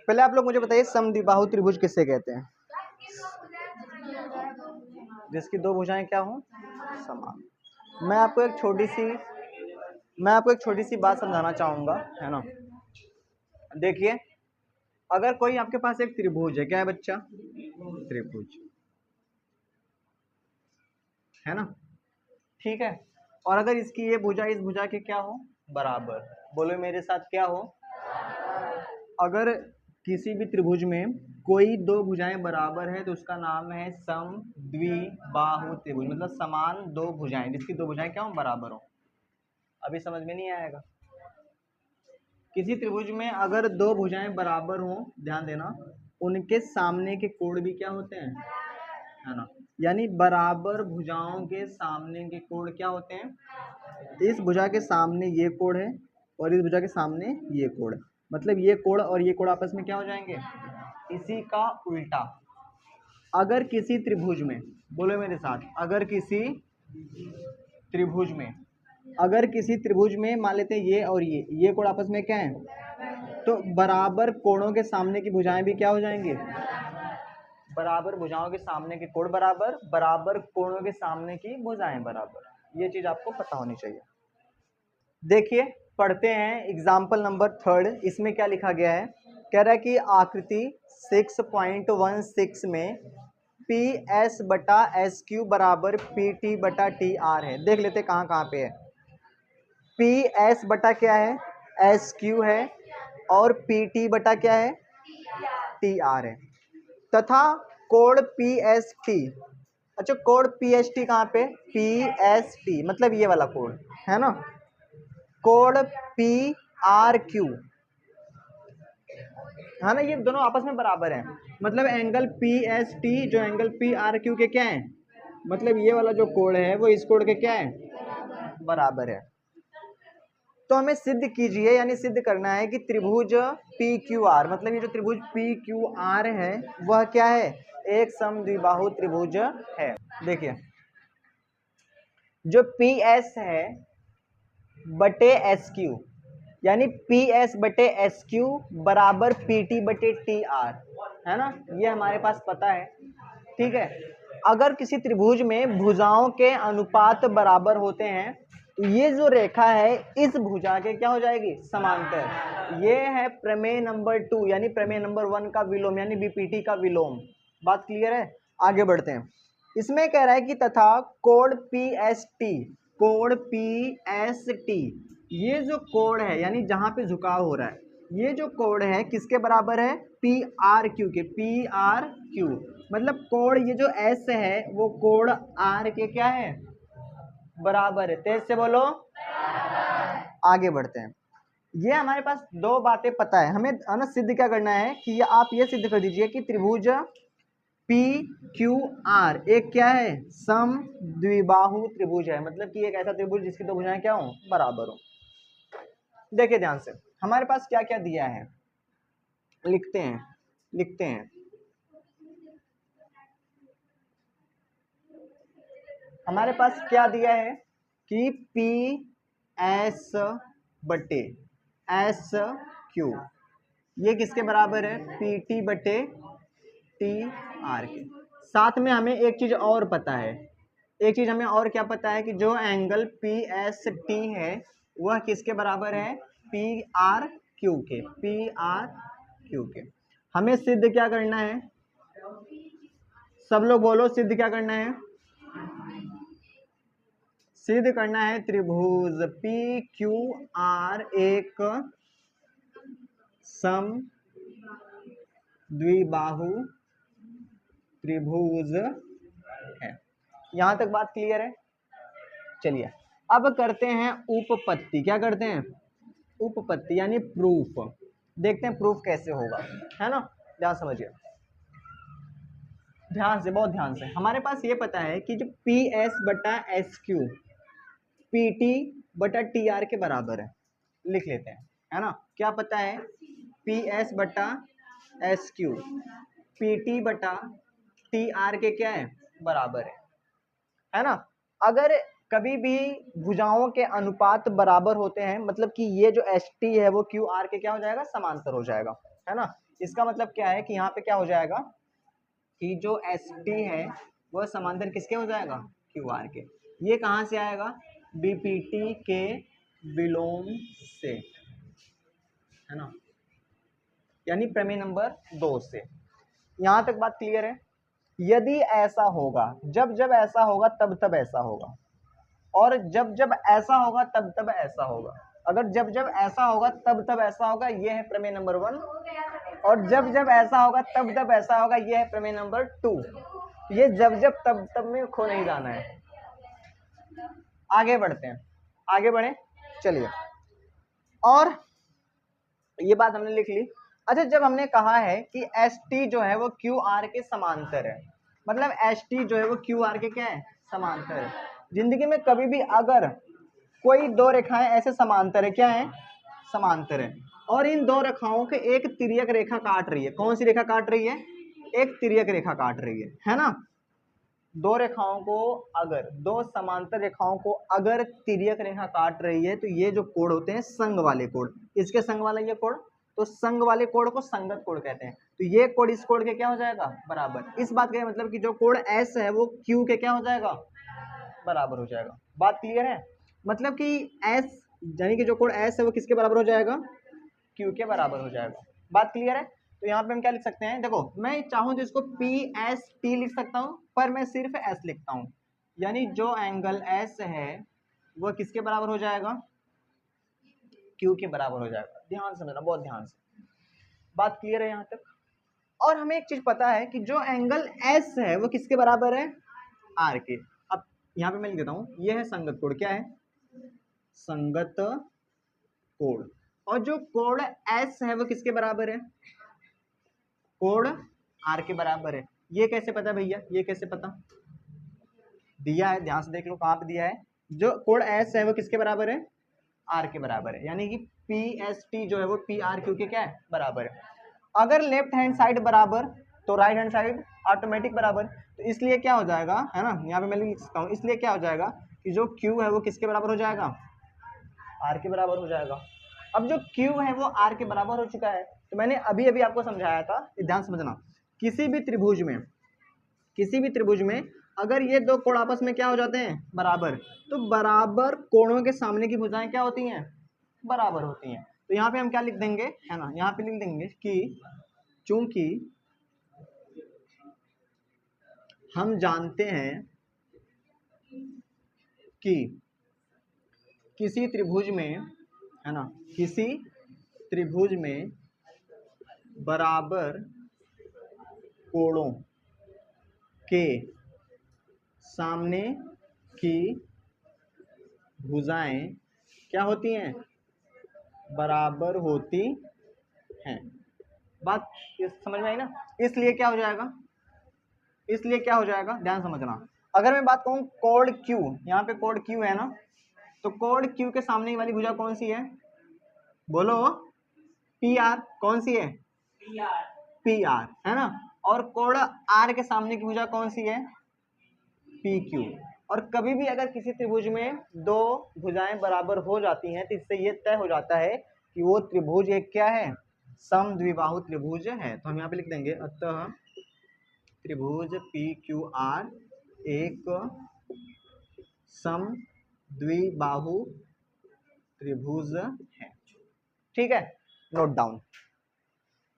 पहले आप लोग मुझे बताइए समद्विबाहु त्रिभुज किससे कहते हैं? जिसकी दो भुजाएं क्या हो? समान। मैं आपको एक छोटी सी बात समझाना चाहूंगा, है ना। देखिए, अगर कोई आपके पास एक त्रिभुज है, क्या है बच्चा? त्रिभुज, है ना, ठीक है। और अगर इसकी ये भुजा इस भुजा के क्या हो? बराबर। बोलो मेरे साथ, क्या हो? अगर किसी भी त्रिभुज में कोई दो भुजाएं बराबर है तो उसका नाम है समद्विबाहु त्रिभुज, मतलब समान दो भुजाएं, जिसकी दो भुजाएं क्या हो? बराबर हो। अभी समझ में नहीं आएगा? किसी त्रिभुज में अगर दो भुजाएं बराबर हो, ध्यान देना, उनके सामने के कोण भी क्या होते हैं? है ना, यानी बराबर भुजाओं के सामने के कोण क्या होते हैं? इस भुजा के सामने ये कोण है और इस भुजा के सामने ये कोण, मतलब ये कोण और ये कोण आपस में क्या हो जाएंगे? इसी का उल्टा। अगर किसी त्रिभुज में, बोलो मेरे साथ, अगर किसी त्रिभुज में मान लेते हैं ये और ये कोण आपस में क्या है? तो बराबर कोणों के सामने की भुजाएं भी क्या हो जाएंगी? बराबर भुजाओं के सामने के कोण बराबर, बराबर कोणों के सामने की भुजाएं बराबर। ये चीज आपको पता होनी चाहिए। देखिए, पढ़ते हैं एग्जाम्पल नंबर 3। इसमें क्या लिखा गया है? कह रहा है कि आकृति 6.16 में पी एस बटा एस क्यू बराबर पी टी बटा टी आर है। देख लेते कहाँ कहाँ पे है। पी एस बटा क्या है? एस क्यू है, और पी टी बटा क्या है? टी आर है, तथा कोण पी एस टी। अच्छा, कोण पी एस टी कहाँ पे? पी एस टी मतलब ये वाला कोण, है ना। कोण पी आर क्यू, है ना, ये दोनों आपस में बराबर हैं। मतलब एंगल पी एस टी जो एंगल पी आर क्यू के क्या है? मतलब ये वाला जो कोण है वो इस कोण के क्या है? बराबर है। तो हमें सिद्ध कीजिए, यानी सिद्ध करना है कि त्रिभुज पी क्यू आर, मतलब ये जो त्रिभुज पी क्यू आर है वह क्या है? एक समद्विबाहु त्रिभुज है। देखिए, जो पी एस है बटे एस क्यू, यानी पी एस बटे एस क्यू बराबर पी टी बटे टी आर, है ना, ये हमारे पास पता है, ठीक है। अगर किसी त्रिभुज में भुजाओं के अनुपात बराबर होते हैं तो ये जो रेखा है इस भुजा के क्या हो जाएगी? समांतर। ये है प्रमेय नंबर 2, यानी प्रमेय नंबर 1 का विलोम, यानी बीपीटी का विलोम। बात क्लियर है? आगे बढ़ते हैं। इसमें कह रहा है कि तथा कोण पी एस टी, कोण पी एस टी, ये जो कोण है यानी जहां पे झुकाव हो रहा है, ये जो कोण है किसके बराबर है? पी आर क्यू के। पी आर क्यू मतलब कोण, ये जो एस है वो कोण आर के क्या है? बराबर है। तेज से बोलो। आगे बढ़ते हैं। ये हमारे पास दो बातें पता है, हमें ना सिद्ध क्या करना है कि आप ये सिद्ध कर दीजिए कि त्रिभुज पी क्यू आर एक क्या है? समद्विबाहु त्रिभुज है, मतलब कि एक ऐसा त्रिभुज जिसकी दो भुजाएं क्या हो? बराबर हो। देखिए ध्यान से, हमारे पास क्या क्या दिया है, लिखते हैं। हमारे पास क्या दिया है कि पी एस बटे एस क्यू ये किसके बराबर है? पी टी बटे टी आर के। साथ में हमें एक चीज और पता है, एक चीज हमें और क्या पता है कि जो एंगल पी एस टी है वह किसके बराबर है? पी आर क्यू के। पी आर क्यू के। हमें सिद्ध क्या करना है? सब लोग बोलो, सिद्ध क्या करना है? सिद्ध करना है त्रिभुज पी क्यू आर एक समद्विबाहु त्रिभुज है। यहां तक बात क्लियर है? चलिए अब करते हैं उपपत्ति। क्या करते हैं? उपपत्ति यानी प्रूफ। देखते हैं प्रूफ कैसे होगा, है ना। ध्यान समझिए, ध्यान से, बहुत ध्यान से। हमारे पास ये पता है कि जो पी एस बटा एस क्यू पी टी बटा टी आर के बराबर है। लिख लेते हैं, है ना। क्या पता है? पी एस बटा एस क्यू पी टी बटा टी आर के क्या है? बराबर है ना। अगर कभी भी भुजाओं के अनुपात बराबर होते हैं, मतलब कि ये जो एस टी है वो क्यू आर के क्या हो जाएगा? समांतर हो जाएगा, है ना। इसका मतलब क्या है कि यहाँ पे क्या हो जाएगा कि जो एस टी है वह समांतर किसके हो जाएगा, क्यू आर के। ये कहाँ से आएगा, बीपीटी के विलोम से, है ना, यानी प्रमेय नंबर 2 से। यहाँ तक बात क्लियर है। यदि ऐसा होगा, जब जब ऐसा होगा तब तब ऐसा होगा, और जब जब ऐसा होगा तब तब ऐसा होगा। अगर जब जब ऐसा होगा तब तब ऐसा होगा, ये है प्रमेय नंबर 1, और जब जब ऐसा होगा तब तब ऐसा होगा, ये है प्रमेय नंबर 2। ये जब जब तब तब में खो नहीं जाना है। आगे बढ़ते हैं, आगे बढ़े, चलिए। और ये बात हमने लिख ली। अच्छा, जब हमने कहा है कि एस टी जो है वो क्यू आर के समांतर है, मतलब एस टी जो है वो क्यू आर के क्या है, समांतर है। जिंदगी में कभी भी अगर कोई दो रेखाएं ऐसे समांतर है, क्या है, समांतर है, और इन दो रेखाओं के एक तिर्यक रेखा काट रही है, कौन सी रेखा काट रही है, एक तिर्यक रेखा काट रही है ना। दो रेखाओं को अगर, दो समांतर रेखाओं को अगर तिर्यक रेखा काट रही है, तो ये जो कोण होते हैं संग वाले कोण, इसके संग वाला ये कोण, तो संग वाले कोण को संगत कोण कहते हैं। तो ये कोण इस कोण के क्या हो जाएगा, बराबर। इस बात का मतलब कि जो कोण एस है वो क्यू के क्या हो जाएगा, बराबर हो जाएगा। बात क्लियर है। मतलब कि एस यानी कि जो कोण एस है वो किसके बराबर हो जाएगा, क्यू के बराबर हो जाएगा। बात क्लियर है। तो यहाँ पे हम क्या लिख सकते हैं, देखो मैं चाहूँ तो इसको पी एस टी लिख सकता हूँ, पर मैं सिर्फ एस लिखता हूँ, यानी जो एंगल एस है वो किसके बराबर हो जाएगा, क्यू के बराबर हो जाएगा। ध्यान से समझना, बहुत ध्यान से। बात क्लियर है यहाँ तक। और हमें एक चीज पता है कि जो एंगल एस है वो किसके बराबर है, आर के। अब यहाँ पे मैं लिख देता हूँ, ये है संगत कोण, क्या है, संगत कोण। और जो कोण एस है वो किसके बराबर है, कोण आर के बराबर है। ये कैसे पता भैया, ये कैसे पता, दिया है, ध्यान से देख लो कहाँ पे दिया है। जो कोण एस है वो किसके बराबर है, आर के बराबर है, यानी कि पी एस टी जो है वो पी आर क्यू के क्या है, बराबर है। अगर लेफ्ट हैंड साइड बराबर तो राइट हैंड साइड ऑटोमेटिक बराबर। तो इसलिए क्या हो जाएगा, है ना, यहाँ पे मैं लिख सकता हूँ, इसलिए क्या हो जाएगा कि जो क्यू है वो किसके बराबर हो जाएगा, आर के बराबर हो जाएगा। अब जो क्यू है वो आर के बराबर हो चुका है। तो मैंने अभी अभी आपको समझाया था, ध्यान समझना, किसी भी त्रिभुज में, किसी भी त्रिभुज में अगर ये दो कोण आपस में क्या हो जाते हैं, बराबर, तो बराबर कोणों के सामने की भुजाएं क्या होती हैं, बराबर होती हैं। तो यहाँ पे हम क्या लिख देंगे, है ना, यहाँ पे लिख देंगे कि चूंकि हम जानते हैं कि किसी त्रिभुज में, है ना, किसी त्रिभुज में बराबर कोणों के सामने की भुजाएं क्या होती हैं, बराबर होती हैं। बात समझ में आई ना। इसलिए क्या हो जाएगा, इसलिए क्या हो जाएगा, ध्यान समझना। अगर मैं बात कहूं कोण Q, यहाँ पे कोण Q है ना, तो कोण Q के सामने वाली भुजा कौन सी है, बोलो, पी आर। कौन सी है, पी आर, है ना। और कोण R के सामने की भुजा कौन सी है, पी क्यू। और कभी भी अगर किसी त्रिभुज में दो भुजाएं बराबर हो जाती हैं तो इससे ये तय हो जाता है कि वो त्रिभुज एक क्या है, समद्विबाहु त्रिभुज है। तो हम यहाँ पे लिख देंगे, अतः त्रिभुज पी क्यू आर एक समद्विबाहु त्रिभुज है। ठीक है, नोट डाउन।